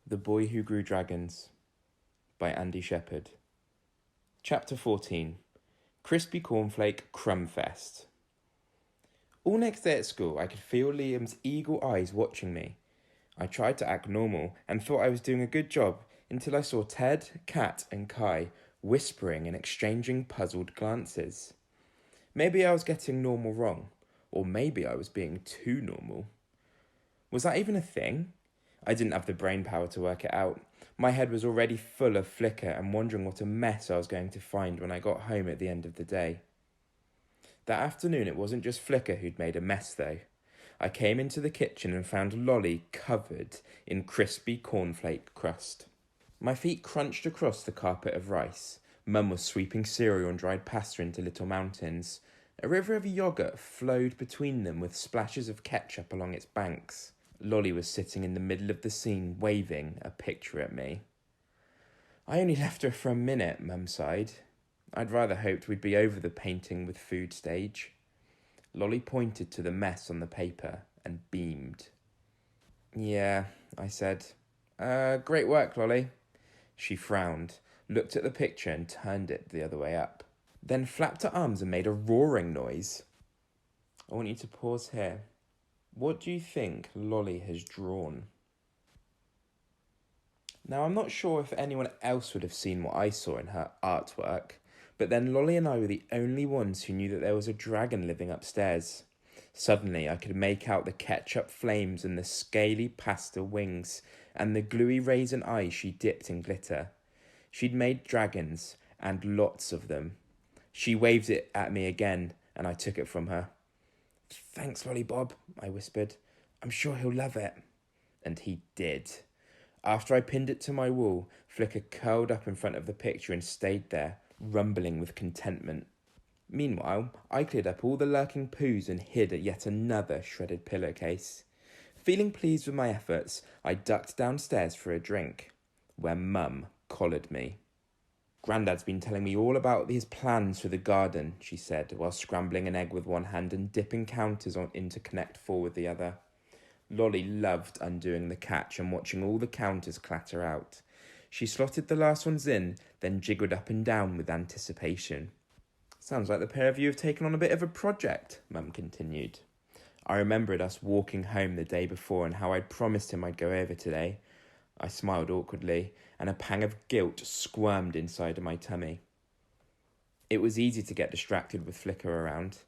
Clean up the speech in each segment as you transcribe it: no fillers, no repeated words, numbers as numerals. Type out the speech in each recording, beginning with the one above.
The Boy Who Grew Dragons by Andy Shepherd. Chapter 14. Crispy Cornflake Crumbfest. All next day at school, I could feel Liam's eagle eyes watching me. I tried to act normal and thought I was doing a good job until I saw Ted, Kat, and Kai whispering and exchanging puzzled glances. Maybe I was getting normal wrong, or maybe I was being too normal. Was that even a thing? I didn't have the brain power to work it out. My head was already full of Flicker and wondering what a mess I was going to find when I got home at the end of the day. That afternoon it wasn't just Flicker who'd made a mess though. I came into the kitchen and found Lolly covered in crispy cornflake crust. My feet crunched across the carpet of rice. Mum was sweeping cereal and dried pasta into little mountains. A river of yoghurt flowed between them with splashes of ketchup along its banks. Lolly was sitting in the middle of the scene, waving a picture at me. I only left her for a minute, Mum sighed. I'd rather hoped we'd be over the painting with food stage. Lolly pointed to the mess on the paper and beamed. Yeah, I said. Great work, Lolly. She frowned, looked at the picture and turned it the other way up. Then flapped her arms and made a roaring noise. I want you to pause here. What do you think Lolly has drawn? Now, I'm not sure if anyone else would have seen what I saw in her artwork, but then Lolly and I were the only ones who knew that there was a dragon living upstairs. Suddenly, I could make out the ketchup flames and the scaly pasta wings and the gluey raisin eyes she dipped in glitter. She'd made dragons, and lots of them. She waved it at me again, and I took it from her. Thanks, Lollybob, I whispered. I'm sure he'll love it. And he did. After I pinned it to my wall, Flicker curled up in front of the picture and stayed there, rumbling with contentment. Meanwhile, I cleared up all the lurking poos and hid at yet another shredded pillowcase. Feeling pleased with my efforts, I ducked downstairs for a drink, where Mum collared me. Grandad's been telling me all about his plans for the garden, she said, while scrambling an egg with one hand and dipping counters into Connect 4 with the other. Lolly loved undoing the catch and watching all the counters clatter out. She slotted the last ones in, then jiggled up and down with anticipation. Sounds like the pair of you have taken on a bit of a project, Mum continued. I remembered us walking home the day before and how I'd promised him I'd go over today. I smiled awkwardly, and a pang of guilt squirmed inside of my tummy. It was easy to get distracted with Flicker around.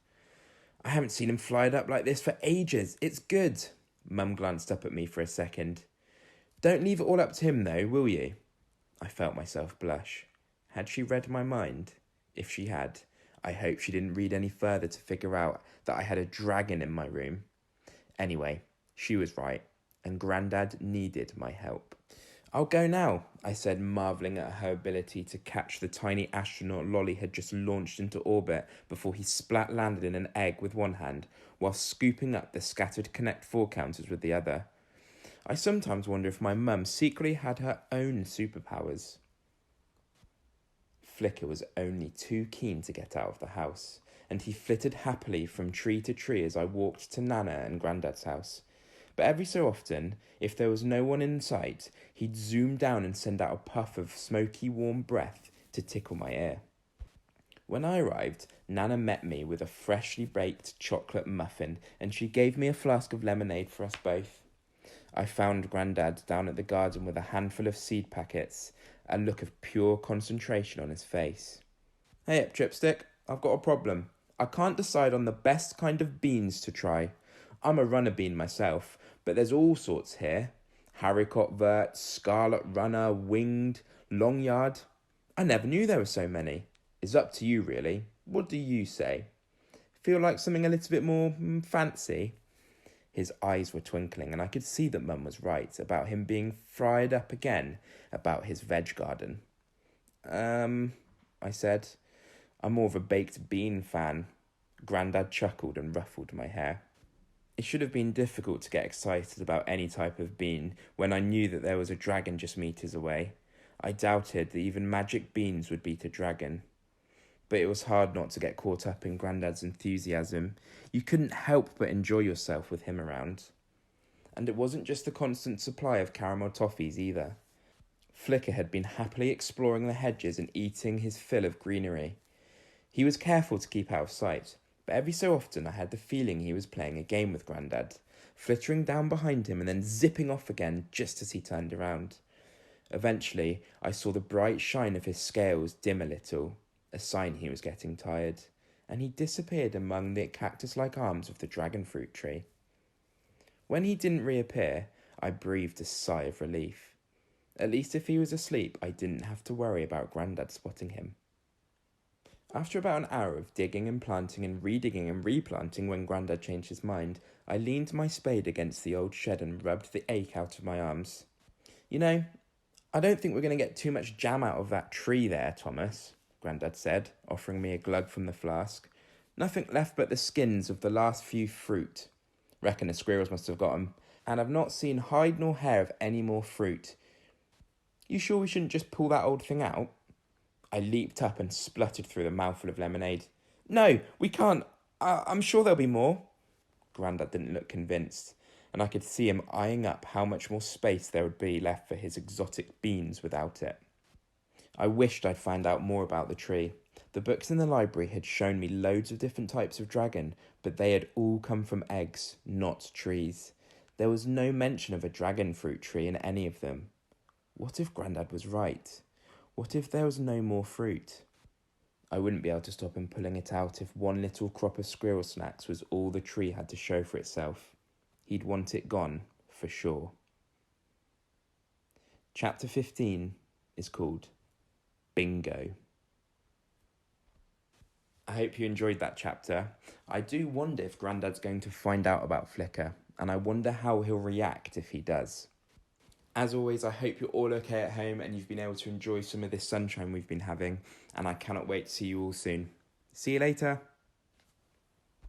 I haven't seen him flyed up like this for ages. It's good. Mum glanced up at me for a second. Don't leave it all up to him, though, will you? I felt myself blush. Had she read my mind? If she had, I hope she didn't read any further to figure out that I had a dragon in my room. Anyway, she was right, and Grandad needed my help. I'll go now, I said, marvelling at her ability to catch the tiny astronaut Lolly had just launched into orbit before he splat-landed in an egg with one hand, while scooping up the scattered Connect 4 counters with the other. I sometimes wonder if my mum secretly had her own superpowers. Flicker was only too keen to get out of the house, and he flitted happily from tree to tree as I walked to Nana and Grandad's house. But every so often, if there was no one in sight, he'd zoom down and send out a puff of smoky warm breath to tickle my ear. When I arrived, Nana met me with a freshly baked chocolate muffin, and she gave me a flask of lemonade for us both. I found Grandad down at the garden with a handful of seed packets, a look of pure concentration on his face. Hey up, Tripstick, I've got a problem. I can't decide on the best kind of beans to try. I'm a runner bean myself, but there's all sorts here. Haricot vert, scarlet runner, winged, long yard. I never knew there were so many. It's up to you, really. What do you say? Feel like something a little bit more fancy? His eyes were twinkling, and I could see that Mum was right about him being fried up again about his veg garden. I said. I'm more of a baked bean fan. Grandad chuckled and ruffled my hair. It should have been difficult to get excited about any type of bean when I knew that there was a dragon just meters away. I doubted that even magic beans would beat a dragon. But it was hard not to get caught up in Grandad's enthusiasm. You couldn't help but enjoy yourself with him around. And it wasn't just the constant supply of caramel toffees either. Flicker had been happily exploring the hedges and eating his fill of greenery. He was careful to keep out of sight, but every so often I had the feeling he was playing a game with Grandad, flittering down behind him and then zipping off again just as he turned around. Eventually, I saw the bright shine of his scales dim a little, a sign he was getting tired, and he disappeared among the cactus-like arms of the dragon fruit tree. When he didn't reappear, I breathed a sigh of relief. At least if he was asleep, I didn't have to worry about Grandad spotting him. After about an hour of digging and planting and redigging and replanting when Grandad changed his mind, I leaned my spade against the old shed and rubbed the ache out of my arms. "You know, I don't think we're going to get too much jam out of that tree there, Thomas," Grandad said, offering me a glug from the flask. "Nothing left but the skins of the last few fruit. Reckon the squirrels must have got 'em. And I've not seen hide nor hair of any more fruit. You sure we shouldn't just pull that old thing out?" I leaped up and spluttered through the mouthful of lemonade. "No, we can't. I'm sure there'll be more." Grandad didn't look convinced, and I could see him eyeing up how much more space there would be left for his exotic beans without it. I wished I'd found out more about the tree. The books in the library had shown me loads of different types of dragon, but they had all come from eggs, not trees. There was no mention of a dragon fruit tree in any of them. What if Grandad was right? What if there was no more fruit? I wouldn't be able to stop him pulling it out if one little crop of squirrel snacks was all the tree had to show for itself. He'd want it gone, for sure. Chapter 15 is called Bingo. I hope you enjoyed that chapter. I do wonder if Grandad's going to find out about Flicker, and I wonder how he'll react if he does. As always, I hope you're all okay at home and you've been able to enjoy some of this sunshine we've been having, and I cannot wait to see you all soon. See you later.